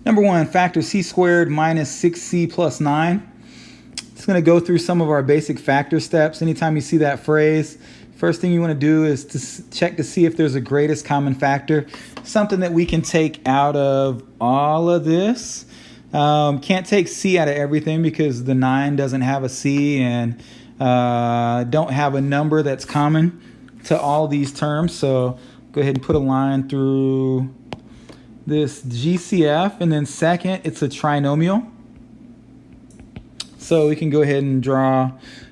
Number 1, factor c squared minus 6c plus 9. It's going to go through some of our basic factor steps. Anytime you see that phrase, first thing you want to do is to check to see if there's a greatest common factor, something that we can take out of all of this. Can't take c out of everything because the 9 doesn't have a c and don't have a number that's common to all these terms. So go ahead and put a line through this GCF, and then second, it's a trinomial. So we can go ahead and draw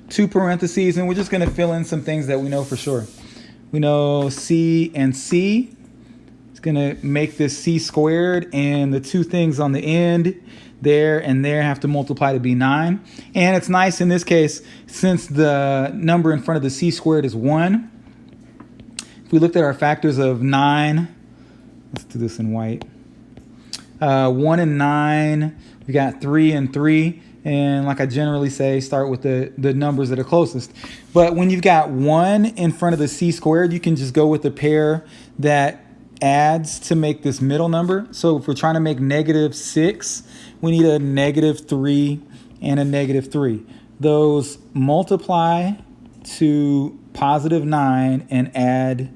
2 parentheses, and we're just going to fill in some things that we know for sure. We know c and c. It's going to make this c squared, and the 2 things on the end, there and there, have to multiply to be 9. And it's nice in this case, since the number in front of the c squared is 1. If we looked at our factors of 9, let's do this in white. 1 and 9, we got 3 and 3. And like I generally say, start with the numbers that are closest. But when you've got 1 in front of the c squared, you can just go with the pair that adds to make this middle number. So if we're trying to make -6, we need a -3 and a -3. Those multiply to +9 and add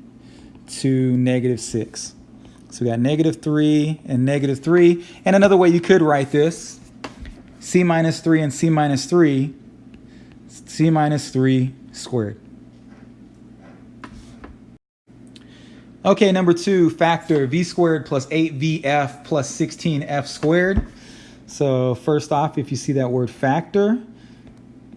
to -6. So we got -3 and -3. And another way you could write this, c minus 3 and c minus 3, c minus 3 squared. Okay, number 2, factor v squared plus 8vf plus 16f squared. So first off, if you see that word factor,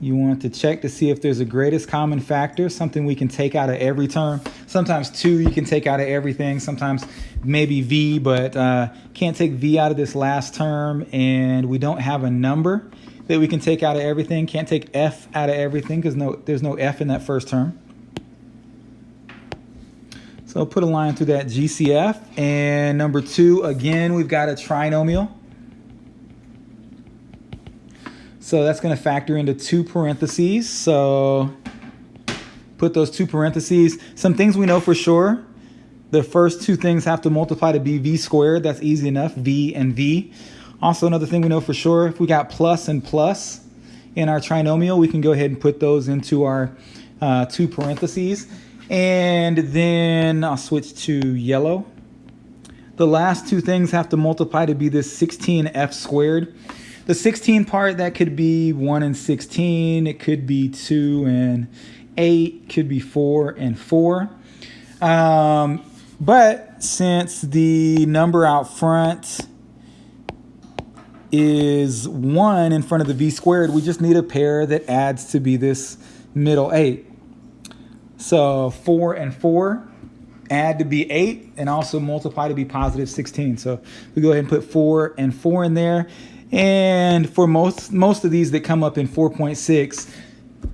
you want to check to see if there's a greatest common factor, something we can take out of every term. Sometimes 2 you can take out of everything, sometimes maybe v, but can't take v out of this last term, and we don't have a number that we can take out of everything. Can't take f out of everything because there's no f in that first term. So I'll put a line through that GCF. And number 2, again, we've got a trinomial. So that's going to factor into 2 parentheses. So put those 2 parentheses. Some things we know for sure. The first 2 things have to multiply to be v squared. That's easy enough, v and v. Also, another thing we know for sure, if we got plus and plus in our trinomial, we can go ahead and put those into our 2 parentheses. And then I'll switch to yellow. The last 2 things have to multiply to be this 16f squared. The 16 part, that could be 1 and 16. It could be 2 and 8. Could be 4 and 4. But since the number out front is 1 in front of the v squared, we just need a pair that adds to be this middle 8. So 4 and 4 add to be 8 and also multiply to be positive 16. So we go ahead and put 4 and 4 in there. And for most of these that come up in 4.6,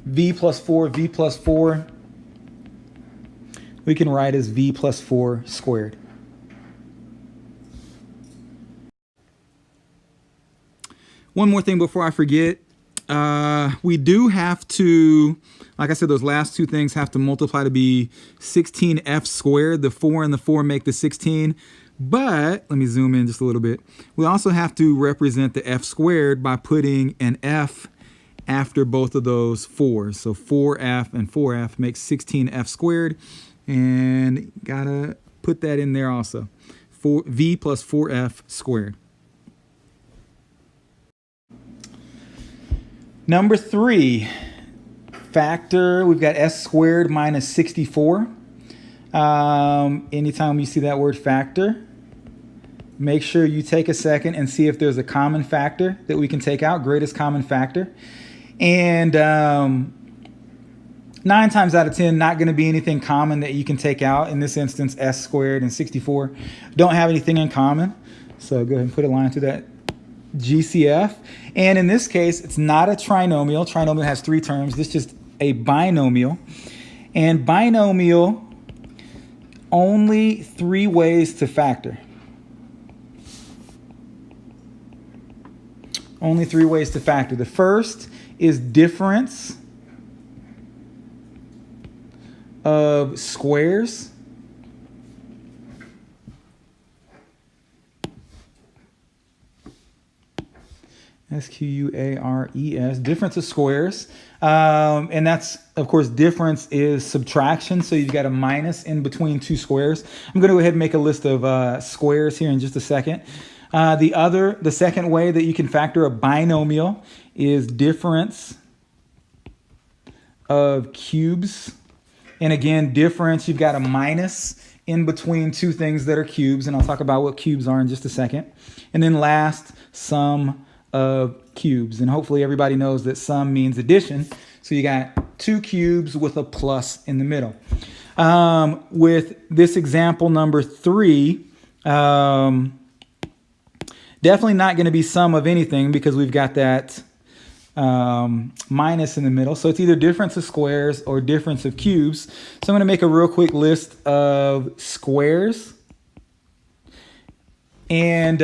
v plus 4, v plus 4, we can write as v plus 4 squared. One more thing before I forget. We do have to, like I said, those last 2 things have to multiply to be 16f squared. The 4 and the 4 make the 16. But let me zoom in just a little bit. We also have to represent the f squared by putting an f after both of those 4s. So 4f and 4f makes 16f squared. And gotta put that in there also. V plus 4f squared. Number 3, factor, we've got s squared minus 64. Anytime you see that word factor, make sure you take a second and see if there's a common factor that we can take out, greatest common factor. And 9 times out of 10, not going to be anything common that you can take out. In this instance, s squared and 64 don't have anything in common. So go ahead and put a line through that GCF. And in this case, it's not a trinomial. Trinomial has 3 terms. This is just a binomial. And binomial, only 3 ways to factor. Only 3 ways to factor. The first is difference of squares. S-Q-U-A-R-E-S, difference of squares. And that's, of course, difference is subtraction. So you've got a minus in between two squares. I'm going to go ahead and make a list of squares here in just a second. The second way that you can factor a binomial is difference of cubes. And again, difference, you've got a minus in between two things that are cubes. And I'll talk about what cubes are in just a second. And then last, sum of cubes. And hopefully everybody knows that sum means addition. So you got two cubes with a plus in the middle. With this example number 3, definitely not going to be sum of anything because we've got that minus in the middle. So it's either difference of squares or difference of cubes. So I'm going to make a real quick list of squares. And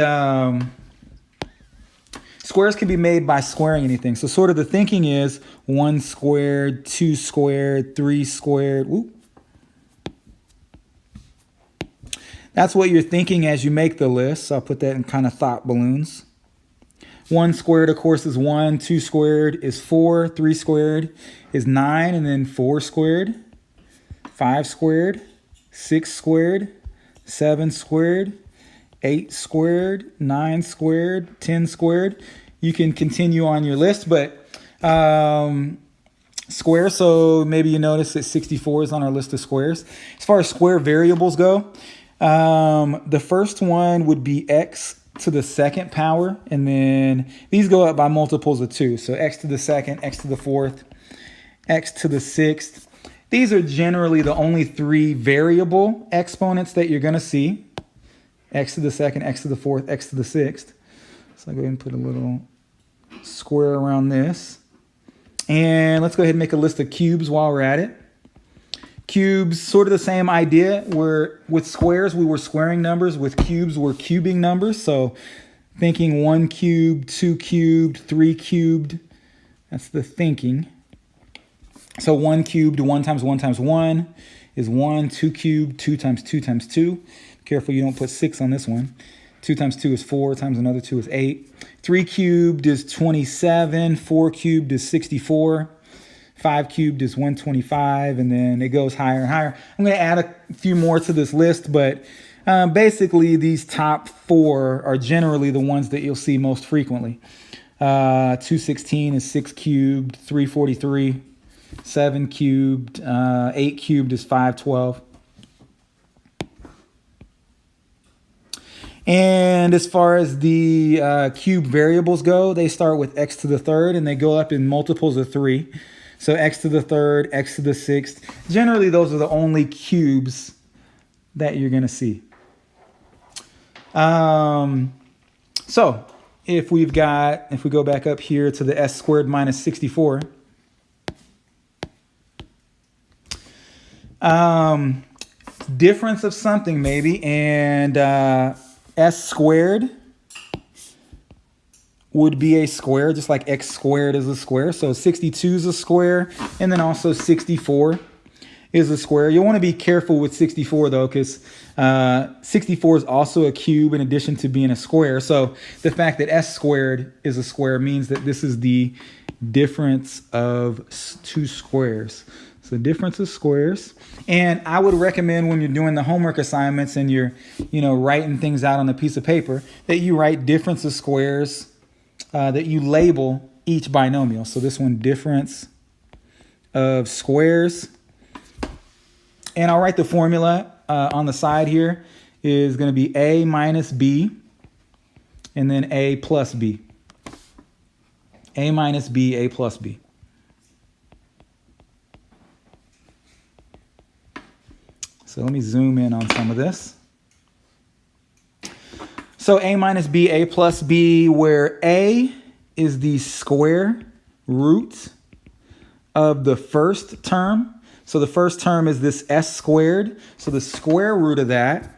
squares can be made by squaring anything. So sort of the thinking is 1 squared, 2 squared, 3 squared. Whoop. That's what you're thinking as you make the list. So I'll put that in kind of thought balloons. 1 squared, of course, is 1. 2 squared is 4. 3 squared is 9. And then 4 squared, 5 squared, 6 squared, 7 squared, 8 squared, 9 squared, 10 squared. You can continue on your list, but square, so maybe you notice that 64 is on our list of squares. As far as square variables go, the first one would be x to the second power, and then these go up by multiples of 2. So x to the second, x to the fourth, x to the sixth. These are generally the only 3 variable exponents that you're going to see. X to the second, x to the fourth, x to the sixth. So I'll go ahead and put a little square around this. And let's go ahead and make a list of cubes while we're at it. Cubes, sort of the same idea. Where with squares, we were squaring numbers. With cubes, we're cubing numbers. So thinking 1 cubed, 2 cubed, 3 cubed. That's the thinking. So 1 cubed, 1 times 1 times 1 is 1. 2 cubed, 2 times 2 times 2. Careful you don't put 6 on this one. 2 times 2 is 4, times another 2 is 8. 3 cubed is 27. 4 cubed is 64. 5 cubed is 125, and then it goes higher and higher. I'm going to add a few more to this list, but basically these top 4 are generally the ones that you'll see most frequently. 216 is 6 cubed, 343, 7 cubed, 8 cubed is 512. And as far as the cube variables go, they start with x to the third, and they go up in multiples of 3. So x to the third, x to the sixth. Generally, those are the only cubes that you're going to see. So if we go back up here to the s squared minus 64, difference of something maybe, and s squared would be a square, just like x squared is a square. So 62 is a square, and then also 64 is a square. You'll want to be careful with 64 though, because 64 is also a cube in addition to being a square. So the fact that s squared is a square means that this is the difference of 2 squares. So difference of squares. And I would recommend when you're doing the homework assignments and you're, writing things out on a piece of paper, that you write difference of squares, that you label each binomial. So this one, difference of squares. And I'll write the formula on the side here is going to be a minus b, and then a plus b. A minus b, a plus b. So let me zoom in on some of this. So a minus b, a plus b, where a is the square root of the first term. So the first term is this s squared. So the square root of that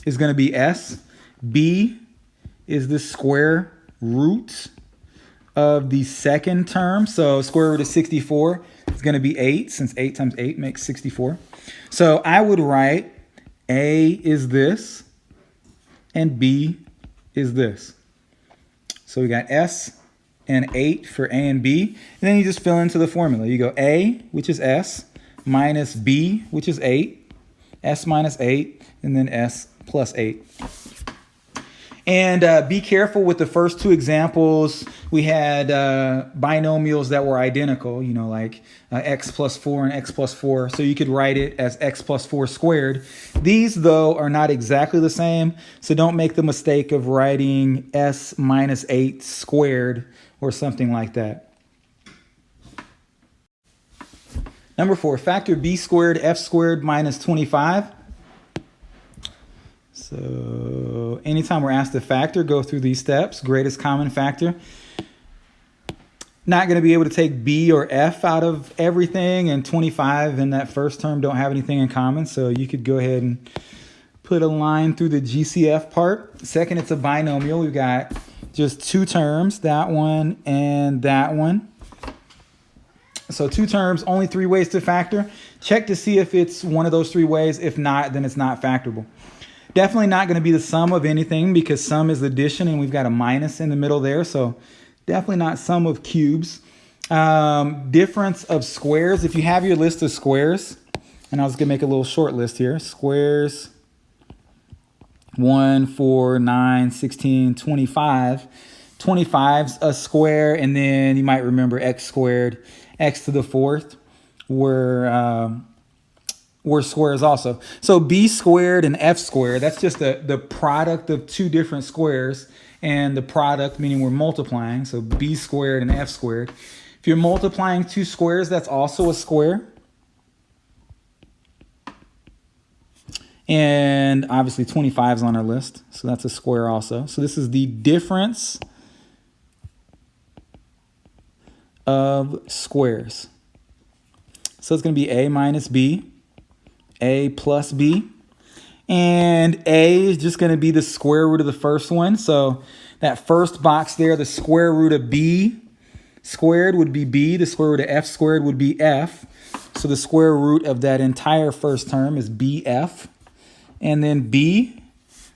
is going to be s. B is the square root of the second term. So square root of 64 is going to be 8, since 8 times 8 makes 64. So I would write a is this, and b is this. So we got S and 8 for A and B. And then you just fill into the formula. You go A, which is S, minus B, which is 8, S minus 8, and then S plus 8. And be careful with the first two examples. We had binomials that were identical, you know, like x plus 4 and x plus 4. So you could write it as x plus 4 squared. These, though, are not exactly the same. So don't make the mistake of writing s minus 8 squared or something like that. Number 4, factor b squared f squared minus 25. So anytime we're asked to factor, go through these steps. Greatest common factor. Not going to be able to take b or f out of everything, and 25 in that first term don't have anything in common. So you could go ahead and put a line through the GCF part. Second, it's a binomial. We've got just two terms, that one and that one. So two terms, only 3 ways to factor. Check to see if it's one of those 3 ways. If not, then it's not factorable. Definitely not going to be the sum of anything because sum is addition and we've got a minus in the middle there. So definitely not sum of cubes. Difference of squares. If you have your list of squares, and I was going to make a little short list here. Squares 1, 4, 9, 16, 25. 25's a square, and then you might remember x squared, x to the 4th were squares also. So b squared and f squared, that's just the product of 2 different squares, and the product meaning we're multiplying. So b squared and f squared. If you're multiplying 2 squares, that's also a square. And obviously 25 is on our list, so that's a square also. So this is the difference of squares. So it's going to be a minus b, a plus b, and a is just going to be the square root of the first one. So that first box there, the square root of b squared would be b, the square root of f squared would be f. So the square root of that entire first term is bf. And then b,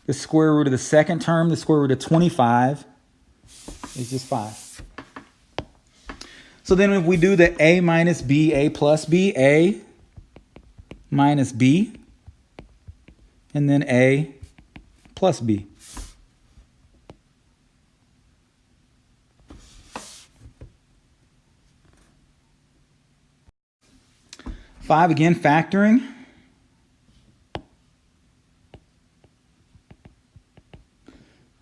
the square root of the second term, the square root of 25 is just 5. So then if we do the a minus b, a plus b, a minus b, and then a plus b. Five, again, factoring.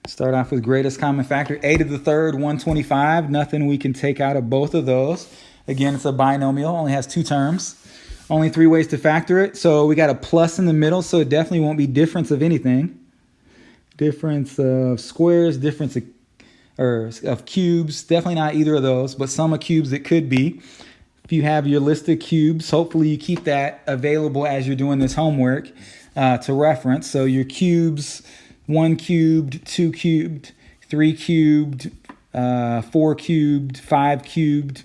Start off with greatest common factor, a to the 3rd, 125. Nothing we can take out of both of those. Again, it's a binomial, only has 2 terms. Only 3 ways to factor it. So we got a plus in the middle, so it definitely won't be difference of anything. Difference of squares, difference of cubes, definitely not either of those, but sum of cubes it could be. If you have your list of cubes, hopefully you keep that available as you're doing this homework to reference. So your cubes, 1 cubed, 2 cubed, 3 cubed, 4 cubed, 5 cubed.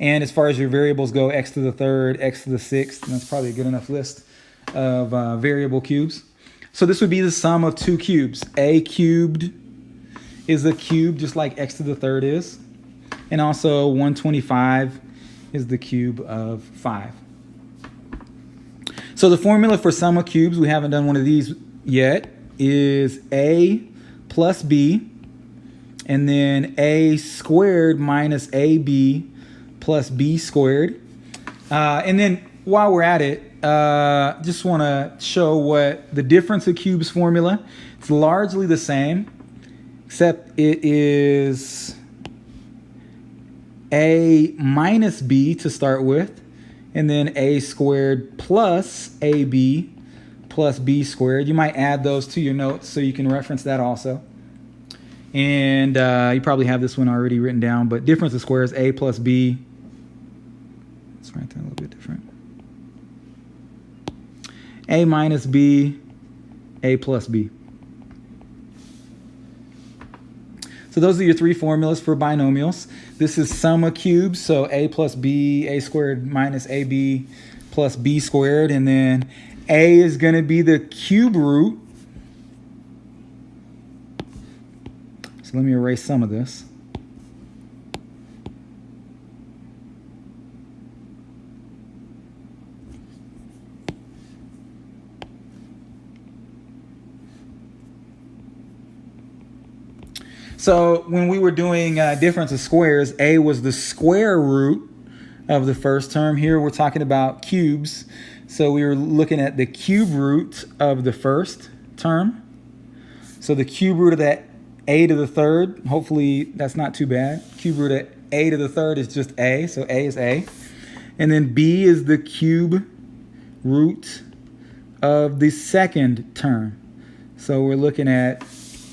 And as far as your variables go, x to the 3rd, x to the 6th, and that's probably a good enough list of variable cubes. So this would be the sum of 2 cubes. A cubed is a cube, just like x to the 3rd is. And also 125 is the cube of 5. So the formula for sum of cubes, we haven't done one of these yet, is a plus b, and then a squared minus ab plus b squared. And then while we're at it, just want to show what the difference of cubes formula. It's largely the same, except it is a minus b to start with, and then a squared plus ab plus b squared. You might add those to your notes so you can reference that also. And you probably have this one already written down, but difference of squares, a plus b. Let's write that a little bit different. A minus b, a plus b. So those are your 3 formulas for binomials. This is sum of cubes, so a plus b, a squared minus ab plus b squared, and then a is going to be the cube root. So let me erase some of this. So when we were doing difference of squares, a was the square root of the first term. Here we're talking about cubes. So we were looking at the cube root of the first term. So the cube root of that a to the third, hopefully that's not too bad. Cube root of a to the third is just a, so a is a. And then b is the cube root of the second term. So we're looking at,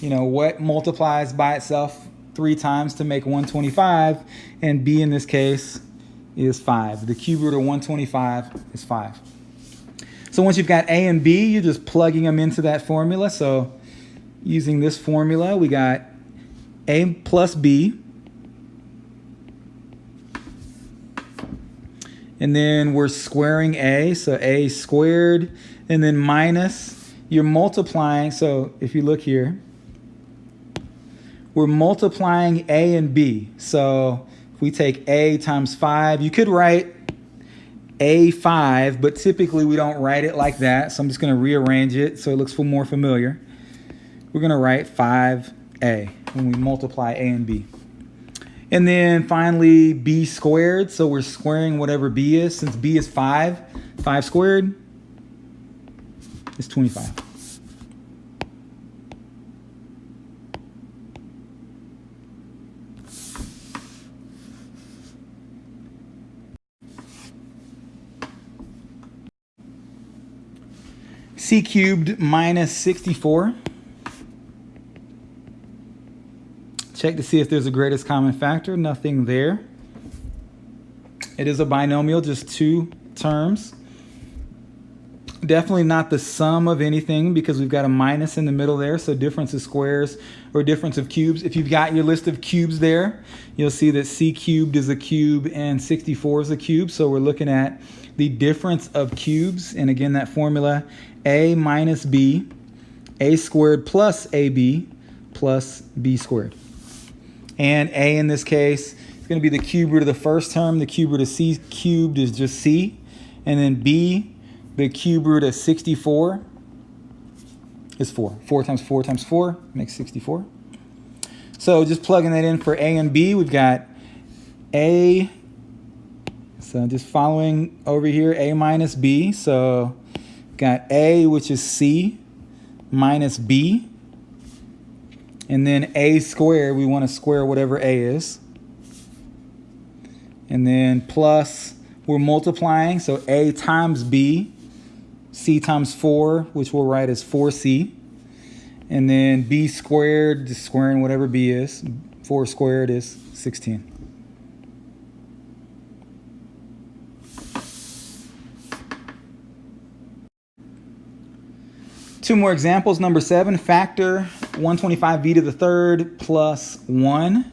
what multiplies by itself 3 times to make 125, and b in this case is 5. The cube root of 125 is 5. So once you've got a and b, you're just plugging them into that formula. So using this formula, we got a plus b, and then we're squaring a, so a squared, and then minus, you're multiplying. So if you look here, we're multiplying a and b. So if we take a times 5, you could write a5, but typically we don't write it like that. So I'm just going to rearrange it so it looks more familiar. We're going to write 5a when we multiply a and b. And then finally b squared. So we're squaring whatever b is. Since b is 5, 5 squared is 25. C cubed minus 64. Check to see if there's a greatest common factor. Nothing there. It is a binomial, just 2 terms. Definitely not the sum of anything because we've got a minus in the middle there. So difference of squares or difference of cubes. If you've got your list of cubes there, you'll see that c cubed is a cube and 64 is a cube. So we're looking at the difference of cubes. And again, that formula, a minus b, a squared plus ab plus b squared. And a in this case is going to be the cube root of the first term. The cube root of c cubed is just c. And then b, the cube root of 64 is 4. 4 times 4 times 4 makes 64. So just plugging that in for a and b, we've got a, so just following over here, a minus b. So got a, which is c, minus b. And then a squared, we want to square whatever a is. And then plus, we're multiplying, so a times b, c times 4, which we'll write as 4c. And then b squared, just squaring whatever b is. 4 squared is 16. Two more examples. Number 7, factor 125v to the third plus 1.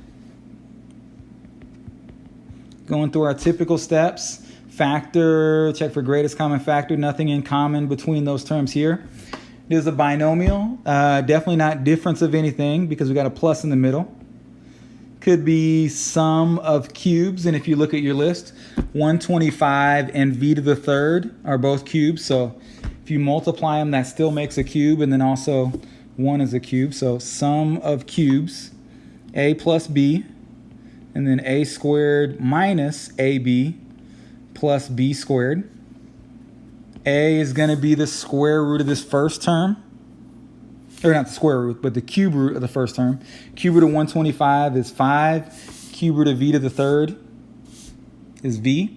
Going through our typical steps. Factor, check for greatest common factor. Nothing in common between those terms here. It is a binomial. Definitely not difference of anything because we got a plus in the middle. Could be sum of cubes. And if you look at your list, 125 and v to the third are both cubes. So if you multiply them, that still makes a cube, and then also 1 is a cube. So sum of cubes, a plus b, and then a squared minus ab plus b squared. A is going to be the square root of this first term. Or not the square root, but the cube root of the first term. Cube root of 125 is 5. Cube root of v to the third is v.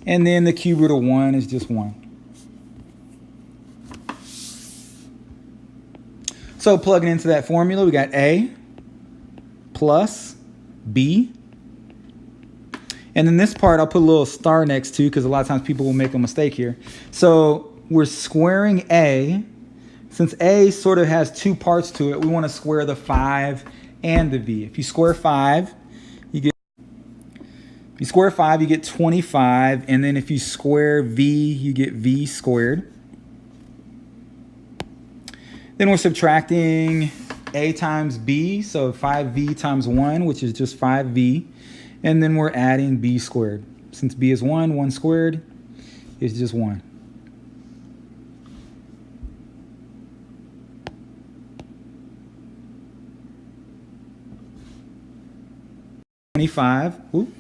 And then the cube root of 1 is just 1. So plugging into that formula, we got a plus b. And then this part, I'll put a little star next to because a lot of times people will make a mistake here. So we're squaring a. Since a sort of has 2 parts to it, we want to square the 5 and the v. If you square 5, you get 25. And then if you square v, you get v squared. Then we're subtracting a times b, so 5v times 1, which is just 5v. And then we're adding b squared. Since b is 1, 1 squared is just 1. 25. Ooh.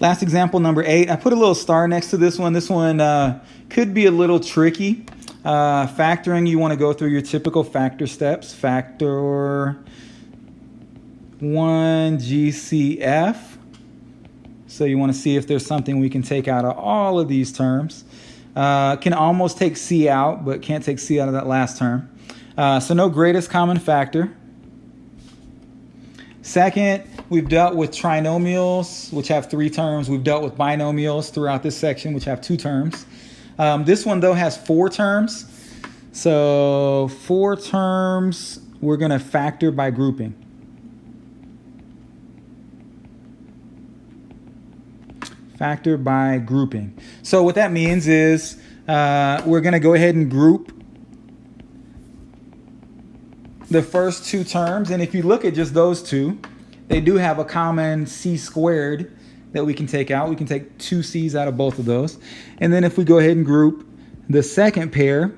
Last example, number 8. I put a little star next to this one. This one could be a little tricky. Factoring, you want to go through your typical factor steps. Factor 1 GCF. So you want to see if there's something we can take out of all of these terms. Can almost take C out, but can't take C out of that last term. So no greatest common factor. Second, we've dealt with trinomials, which have 3 terms. We've dealt with binomials throughout this section, which have 2 terms. This one, though, has 4 terms. So 4 terms, we're going to factor by grouping. Factor by grouping. So what that means is we're going to go ahead and group the first 2 terms, and if you look at just those 2, they do have a common c squared that we can take out. We can take 2 c's out of both of those. And then if we go ahead and group the second pair,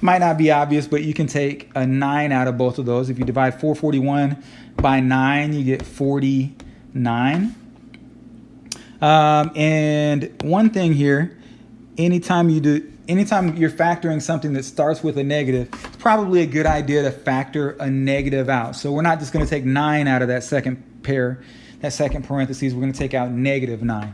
might not be obvious, but you can take a 9 out of both of those. If you divide 441 by 9, you get 49. And one thing here, anytime you're factoring something that starts with a negative, it's probably a good idea to factor a negative out. So we're not just going to take 9 out of that second pair, that second parentheses. We're going to take out negative 9.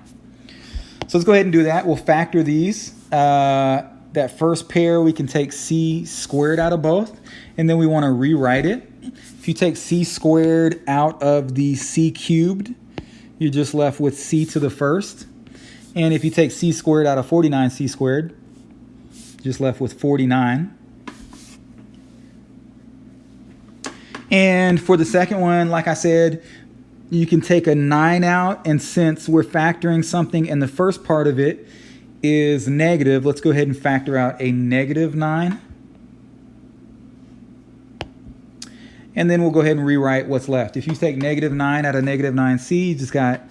So let's go ahead and do that. We'll factor these. That first pair, we can take c squared out of both, and then we want to rewrite it. If you take c squared out of the c cubed, you're just left with c to the first. And if you take c squared out of 49c squared, just left with 49. And for the second one, like I said, you can take a 9 out, and since we're factoring something and the first part of it is negative, let's go ahead and factor out a negative 9. And then we'll go ahead and rewrite what's left. If you take negative 9 out of negative 9c, you just got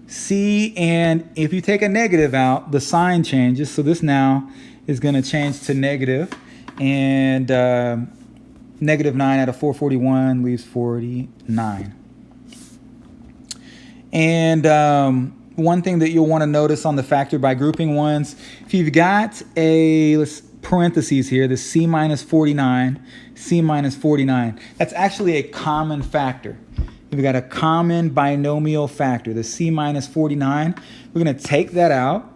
c, and if you take a negative out, the sign changes. So this now is going to change to negative, and negative 9 out of 441 leaves 49. And one thing that you'll want to notice on the factor by grouping ones, if you've got a parentheses here, the c minus 49, c minus 49, that's actually a common factor. We've got a common binomial factor, the c minus 49. We're going to take that out,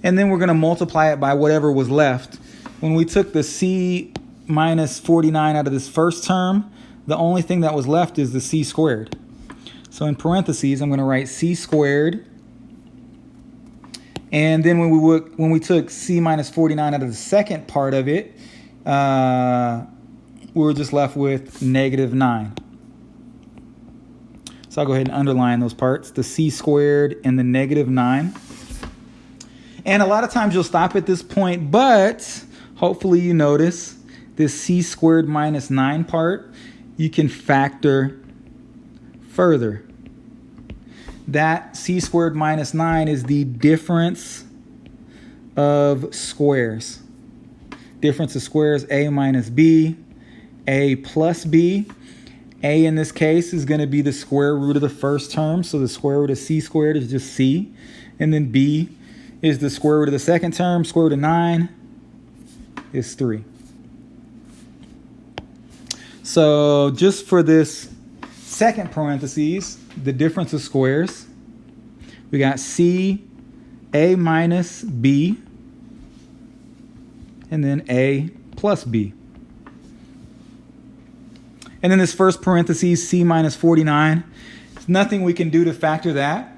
and then we're going to multiply it by whatever was left. When we took the c minus 49 out of this first term, the only thing that was left is the c squared. So in parentheses, I'm going to write c squared. And then when we took c minus 49 out of the second part of it, we were just left with negative 9. So I'll go ahead and underline those parts, the c squared and the negative 9. And a lot of times you'll stop at this point, but hopefully you notice this c squared minus 9 part, you can factor further. That c squared minus 9 is the difference of squares. Difference of squares, a minus b, a plus b. A in this case is going to be the square root of the first term, so the square root of c squared is just c. And then b is the square root of the second term, square root of 9 is 3. So just for this second parentheses, the difference of squares, we got c, a minus b, and then a plus b. And then this first parentheses, c minus 49, there's nothing we can do to factor that.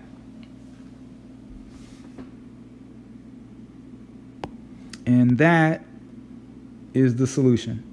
And that is the solution.